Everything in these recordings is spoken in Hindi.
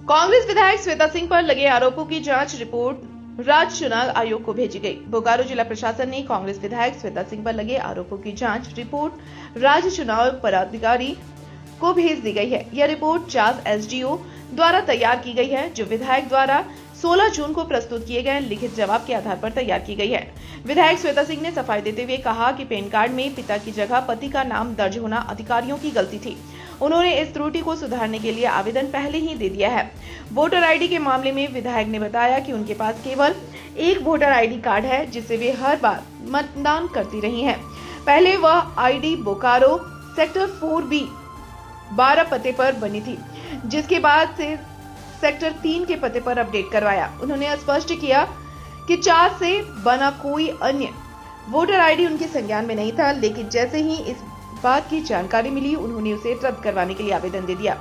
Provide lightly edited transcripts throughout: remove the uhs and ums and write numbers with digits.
कांग्रेस विधायक श्वेता सिंह पर लगे आरोपों की जांच रिपोर्ट राज्य चुनाव आयोग को भेजी गई। बोकारो जिला प्रशासन ने कांग्रेस विधायक श्वेता सिंह पर लगे आरोपों की जांच रिपोर्ट राज्य चुनाव पदाधिकारी को भेज दी गई है। यह रिपोर्ट चास एसडीओ द्वारा तैयार की गई है, जो विधायक द्वारा 16 जून को प्रस्तुत किए गए लिखित जवाब के आधार पर तैयार की गई है। विधायक श्वेता सिंह ने सफाई देते हुए कहा कि पैन कार्ड में पिता की जगह पति का नाम दर्ज होना अधिकारियों की गलती थी। उन्होंने इस त्रुटि को सुधारने के लिए आवेदन पहले ही दे दिया है। वोटर आईडी के मामले में विधायक ने बताया कि उनके पास केवल एक वोटर आईडी कार्ड है, जिससे वे हर बार मतदान करती रही हैं। पहले वह आईडी बोकारो सेक्टर 4B 12 पते पर बनी थी, जिसके बाद से सेक्टर 3 के पते पर अपडेट करवाया। उन्होंने स्पष्ट किया कि 4 से बना कोई अन्य वोटर आईडी उनके संज्ञान में नहीं था, लेकिन जैसे ही इस बात की जानकारी मिली, उन्होंने उसे रद्द करवाने के लिए आवेदन दे दिया।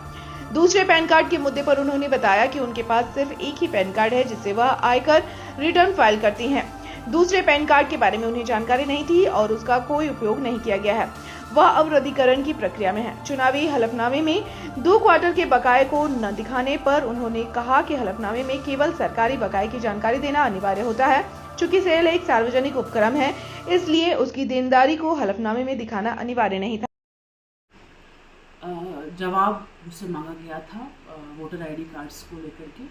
दूसरे पैन कार्ड के मुद्दे पर उन्होंने बताया कि उनके पास सिर्फ एक ही पैन कार्ड है, जिससे वह आयकर रिटर्न फाइल करती हैं। दूसरे पैन कार्ड के बारे में उन्हें जानकारी नहीं थी और उसका कोई उपयोग नहीं किया गया है। वह अवरुद्धीकरण की प्रक्रिया में है। चुनावी हलफनामे में 2 क्वार्टर के बकाये को न दिखाने पर उन्होंने कहा कि हलफनामे में केवल सरकारी बकाये की जानकारी देना अनिवार्य होता है। चूंकि सेल एक सार्वजनिक उपक्रम है, इसलिए उसकी देनदारी को हलफनामे में दिखाना अनिवार्य नहीं था। जवाब मुझसे मांगा गया था वोटर आईडी कार्ड्स को लेकर के,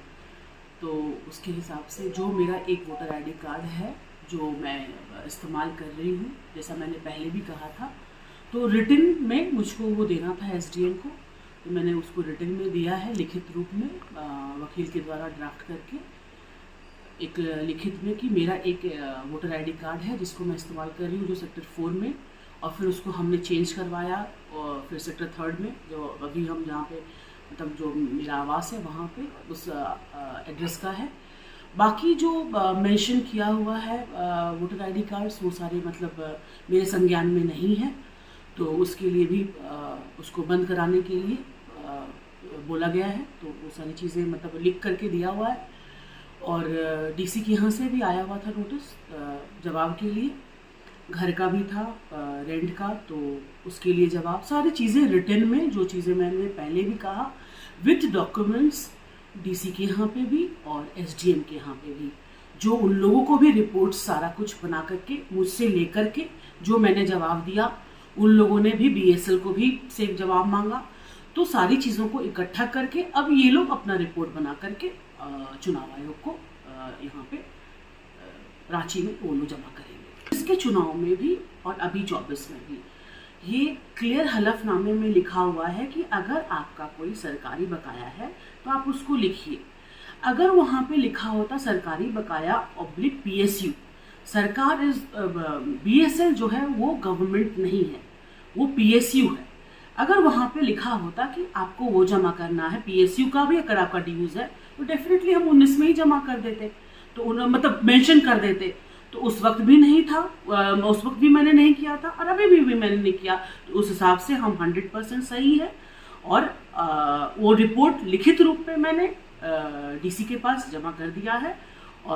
तो उसके हिसाब से जो मेरा एक वोटर आईडी कार्ड है जो मैं इस्तेमाल कर रही हूँ, जैसा मैंने पहले भी कहा था, तो रिटन में मुझको वो देना था एसडीएम को, तो मैंने उसको रिटन में दिया है लिखित रूप में, वकील के द्वारा ड्राफ्ट करके एक लिखित में कि मेरा एक वोटर आईडी कार्ड है जिसको मैं इस्तेमाल कर रही हूँ जो सेक्टर 4 में, और फिर उसको हमने चेंज करवाया और फिर सेक्टर 3 में, जो अभी हम जहाँ पे मतलब जो मेरा आवास है वहाँ पे उस एड्रेस का है। बाकी जो मेंशन किया हुआ है वोटर आईडी कार्ड्स, वो सारे मतलब मेरे संज्ञान में नहीं है, तो उसके लिए भी उसको बंद कराने के लिए बोला गया है। तो वो सारी चीज़ें मतलब लिख करके दिया हुआ है और डीसी के यहाँ से भी आया हुआ था नोटिस जवाब के लिए, घर का भी था रेंट का, तो उसके लिए जवाब, सारी चीज़ें रिटर्न में, जो चीज़ें मैंने पहले भी कहा, विथ डॉक्यूमेंट्स डीसी के यहाँ पे भी और एसडीएम के यहाँ पे भी, जो उन लोगों को भी रिपोर्ट सारा कुछ बना करके मुझसे लेकर के जो मैंने जवाब दिया, उन लोगों ने भी बीएसएल को भी सेम जवाब मांगा। तो सारी चीज़ों को इकट्ठा करके अब ये लोग अपना रिपोर्ट बना करके चुनाव आयोग को यहाँ पे रांची में वो लोग जमा करेंगे। इसके चुनाव में भी और अभी 24 में भी ये क्लियर हलफनामे में लिखा हुआ है कि अगर आपका कोई सरकारी बकाया है तो आप उसको लिखिए। अगर वहाँ पे लिखा होता सरकारी बकाया ऑब्लिक पीएसयू, सरकार इज बीएसएल जो है वो गवर्नमेंट नहीं है, वो पीएसयू है। अगर वहाँ पे लिखा होता कि आपको वो जमा करना है, पीएसयू का भी अगर आपका ड्यूज है, तो डेफिनेटली हम 19 में ही जमा कर देते, तो मतलब मेंशन कर देते। तो उस वक्त भी नहीं था, उस वक्त भी मैंने नहीं किया था और अभी भी मैंने नहीं किया, तो उस हिसाब से हम 100% सही है। और वो रिपोर्ट लिखित रूप में मैंने डीसी के पास जमा कर दिया है